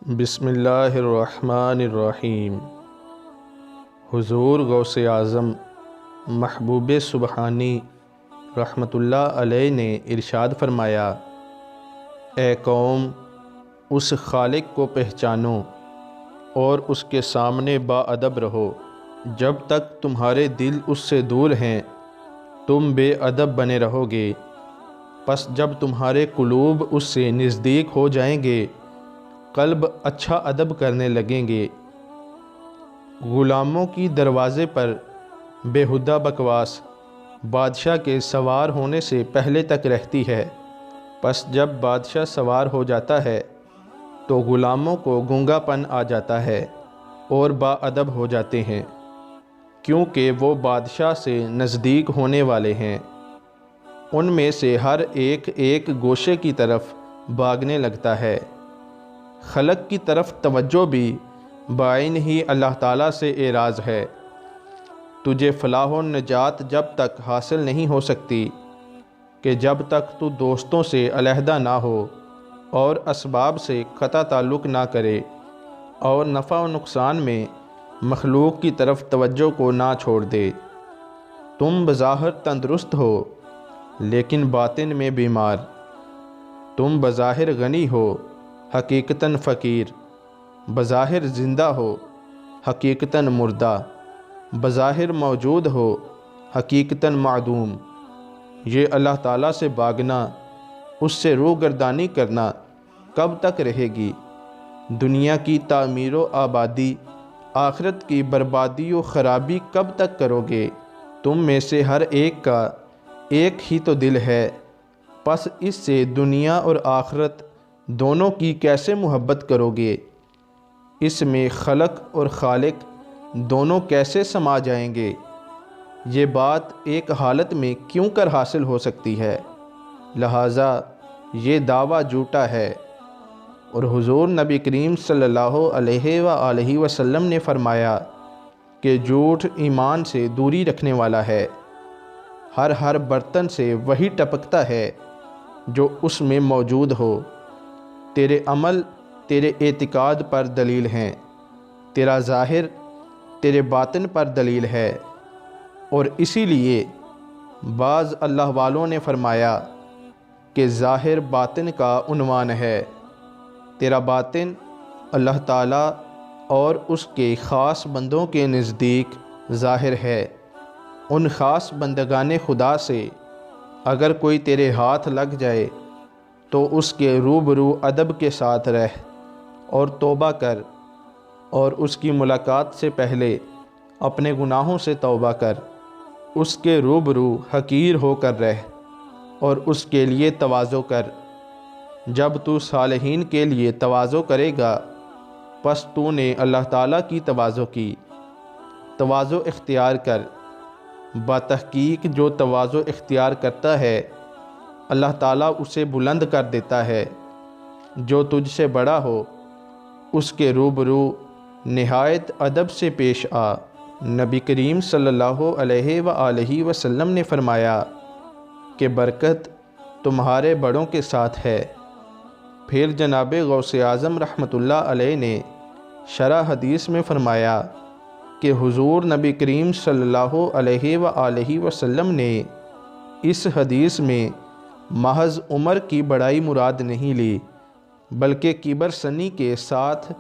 بسم اللہ الرحمن الرحیم۔ حضور غوث اعظم محبوب سبحانی رحمۃ اللہ علیہ نے ارشاد فرمایا، اے قوم، اس خالق کو پہچانو اور اس کے سامنے با ادب رہو۔ جب تک تمہارے دل اس سے دور ہیں تم بے ادب بنے رہو گے، پس جب تمہارے قلوب اس سے نزدیک ہو جائیں گے قلب اچھا ادب کرنے لگیں گے۔ غلاموں کی دروازے پر بیہودہ بکواس بادشاہ کے سوار ہونے سے پہلے تک رہتی ہے، پس جب بادشاہ سوار ہو جاتا ہے تو غلاموں کو گونگا پن آ جاتا ہے اور با ادب ہو جاتے ہیں، کیونکہ وہ بادشاہ سے نزدیک ہونے والے ہیں۔ ان میں سے ہر ایک ایک گوشے کی طرف بھاگنے لگتا ہے۔ خلق کی طرف توجہ بھی بعین ہی اللہ تعالیٰ سے اعراض ہے۔ تجھے فلاح و نجات جب تک حاصل نہیں ہو سکتی کہ جب تک تو دوستوں سے علیحدہ نہ ہو اور اسباب سے قطع تعلق نہ کرے اور نفع و نقصان میں مخلوق کی طرف توجہ کو نہ چھوڑ دے۔ تم بظاہر تندرست ہو لیکن باطن میں بیمار، تم بظاہر غنی ہو حقیقتاً فقیر، بظاہر زندہ ہو حقیقتاً مردہ، بظاہر موجود ہو حقیقتاً معدوم۔ یہ اللہ تعالیٰ سے بھاگنا، اس سے روگردانی کرنا کب تک رہے گی؟ دنیا کی تعمیر و آبادی، آخرت کی بربادی و خرابی کب تک کرو گے؟ تم میں سے ہر ایک کا ایک ہی تو دل ہے، پس اس سے دنیا اور آخرت دونوں کی کیسے محبت کرو گے؟ اس میں خلق اور خالق دونوں کیسے سما جائیں گے؟ یہ بات ایک حالت میں کیوں کر حاصل ہو سکتی ہے؟ لہٰذا یہ دعویٰ جھوٹا ہے۔ اور حضور نبی کریم صلی اللہ علیہ وآلہ وسلم نے فرمایا کہ جھوٹ ایمان سے دوری رکھنے والا ہے۔ ہر برتن سے وہی ٹپکتا ہے جو اس میں موجود ہو۔ تیرے عمل تیرے اعتقاد پر دلیل ہیں، تیرا ظاہر تیرے باطن پر دلیل ہے۔ اور اسی لیے بعض اللہ والوں نے فرمایا کہ ظاہر باطن کا عنوان ہے۔ تیرا باطن اللہ تعالیٰ اور اس کے خاص بندوں کے نزدیک ظاہر ہے۔ ان خاص بندگان خدا سے اگر کوئی تیرے ہاتھ لگ جائے تو اس کے روبرو ادب کے ساتھ رہ اور توبہ کر، اور اس کی ملاقات سے پہلے اپنے گناہوں سے توبہ کر۔ اس کے روبرو حقیر ہو کر رہ اور اس کے لیے تواضع کر۔ جب تو صالحین کے لیے تواضع کرے گا پس تو نے اللہ تعالیٰ کی تواضع کی۔ تواضع اختیار کر۔ بتحقیق جو تواضع اختیار کرتا ہے اللہ تعالیٰ اسے بلند کر دیتا ہے۔ جو تجھ سے بڑا ہو اس کے روبرو نہایت ادب سے پیش آ۔ نبی کریم صلی اللہ علیہ وآلہ وسلم نے فرمایا کہ برکت تمہارے بڑوں کے ساتھ ہے۔ پھر جناب غوث اعظم رحمۃ اللہ علیہ نے شرح حدیث میں فرمایا کہ حضور نبی کریم صلی اللہ علیہ وآلہ وسلم نے اس حدیث میں محض عمر کی بڑائی مراد نہیں لی، بلکہ کبر سنی کے ساتھ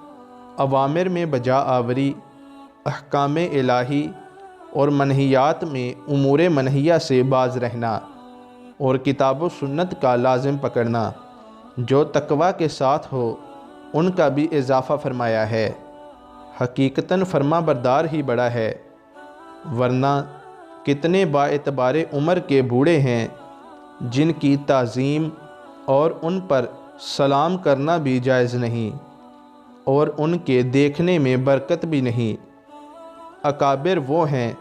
اوامر میں بجا آوری، احکام الہی اور منہیات میں امور منہیہ سے باز رہنا اور کتاب و سنت کا لازم پکڑنا، جو تقوی کے ساتھ ہو ان کا بھی اضافہ فرمایا ہے۔ حقیقتاً فرما بردار ہی بڑا ہے، ورنہ کتنے با اعتبار عمر کے بوڑھے ہیں جن کی تعظیم اور ان پر سلام کرنا بھی جائز نہیں اور ان کے دیکھنے میں برکت بھی نہیں۔ اکابر وہ ہیں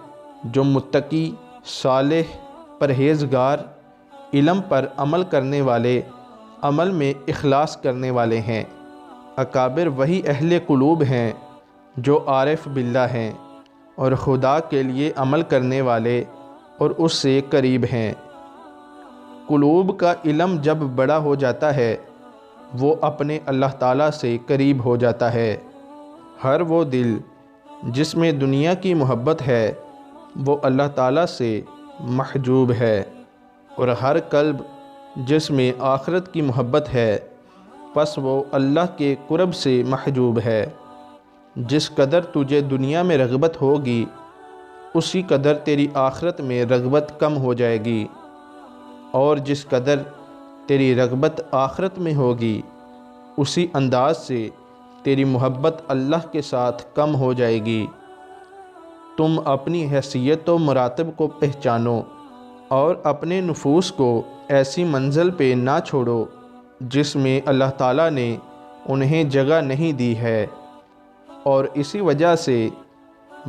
جو متقی، صالح، پرہیزگار، علم پر عمل کرنے والے، عمل میں اخلاص کرنے والے ہیں۔ اکابر وہی اہل قلوب ہیں جو عارف باللہ ہیں اور خدا کے لیے عمل کرنے والے اور اس سے قریب ہیں۔ قلوب کا علم جب بڑا ہو جاتا ہے وہ اپنے اللہ تعالیٰ سے قریب ہو جاتا ہے۔ ہر وہ دل جس میں دنیا کی محبت ہے وہ اللہ تعالیٰ سے محجوب ہے، اور ہر قلب جس میں آخرت کی محبت ہے پس وہ اللہ کے قرب سے محجوب ہے۔ جس قدر تجھے دنیا میں رغبت ہوگی اسی قدر تیری آخرت میں رغبت کم ہو جائے گی، اور جس قدر تیری رغبت آخرت میں ہوگی اسی انداز سے تیری محبت اللہ کے ساتھ کم ہو جائے گی۔ تم اپنی حیثیت و مراتب کو پہچانو اور اپنے نفوس کو ایسی منزل پہ نہ چھوڑو جس میں اللہ تعالیٰ نے انہیں جگہ نہیں دی ہے، اور اسی وجہ سے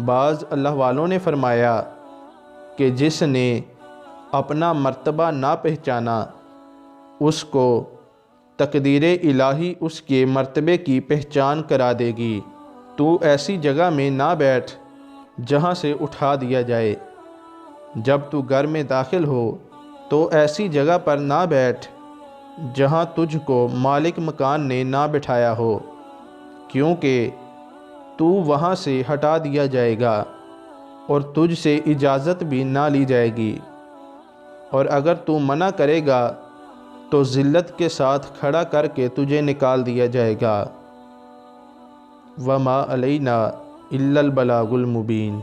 بعض اللہ والوں نے فرمایا کہ جس نے اپنا مرتبہ نہ پہچانا اس کو تقدیر الہی اس کے مرتبے کی پہچان کرا دے گی۔ تو ایسی جگہ میں نہ بیٹھ جہاں سے اٹھا دیا جائے۔ جب تو گھر میں داخل ہو تو ایسی جگہ پر نہ بیٹھ جہاں تجھ کو مالک مکان نے نہ بٹھایا ہو، کیونکہ تو وہاں سے ہٹا دیا جائے گا اور تجھ سے اجازت بھی نہ لی جائے گی، اور اگر تو منع کرے گا تو ذلت کے ساتھ کھڑا کر کے تجھے نکال دیا جائے گا۔ وما علینا الا البلاغ المبین۔